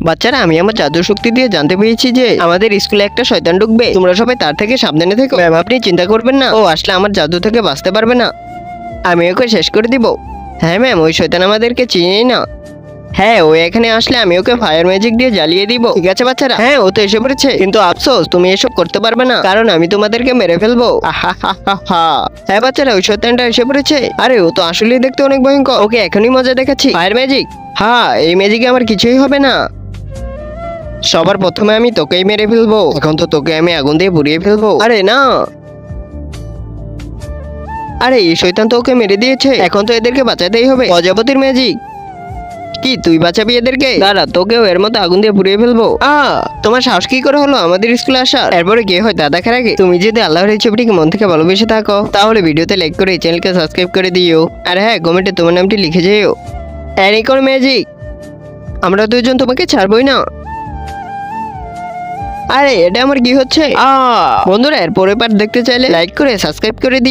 বাচ্চারা, আমি আমার জাদু শক্তি দিয়ে জানতে পেরেছি যে আমাদের স্কুলে একটা শয়তান ঢুকবে। তোমরা সবাই তার থেকে সাবধানে থেকো। ম্যাম, আপনি চিন্তা করবেন না, ও আসলে আমার জাদু থেকে বাঁচতে পারবে না। আমি ওকে শেষ করে দিব। হ্যাঁ ম্যাম, ওই শয়তান আমাদেরকে চিনেই না। হ্যাঁ, ও এখানে আসলে আমি ওকে ফায়ার ম্যাজিক দিয়ে জ্বালিয়ে দিব। ঠিক আছে বাচ্চারা? হ্যাঁ, ও তো এসে পড়েছে, কিন্তু আফসোস তুমি এসব করতে পারবে না, কারণ আমি তোমাদেরকে মেরে ফেলবো। হ্যাঁ বাচ্চারা, ওই শয়তানটা এসে পড়েছে। আরে, ও তো আসলেই দেখতে অনেক ভয়ঙ্কর। ওকে এখনই মজা দেখাচ্ছি। Fire magic. হ্যাঁ, এই ম্যাজিকে আমার কিছুই হবে না। সবার প্রথমে আমি তোকেই মেরে ফেলবো। এখন তো তোকে আমি আগুন দিয়ে পুড়িয়ে ফেলবো। আরে না, আরে এই শয়তান তো ওকে মেরে দিয়েছে। এখন তো এদেরকে বাঁচাতেই হবে। প্রজাপতির ম্যাজিক। কি তুই বাঁচাবি এদেরকে? দাঁড়া, তোকেও এর মতো আগুন দিয়ে পুড়িয়ে ফেলবো। তোমার সাহস কি করে হলো আমাদের স্কুলে আসার? এরপরে কি হয় তা দেখার আগে তুমি যদি আল্লাহর এই ছবিটিকে মন থেকে ভালোবেসে থাকো, তাহলে ভিডিওতে লাইক করে চ্যানেলকে সাবস্ক্রাইব করে দিও। আর হ্যাঁ, কমেন্টে তোমার নামটি লিখে যেও। অ্যানিকন ম্যাজিক, আমরা দুজন তোমাকে ছাড়বই না। আরে এটা আমার কি হচ্ছে? বন্ধুরা, এর পরের পার্ট দেখতে চাইলে লাইক করে সাবস্ক্রাইব করে দিও।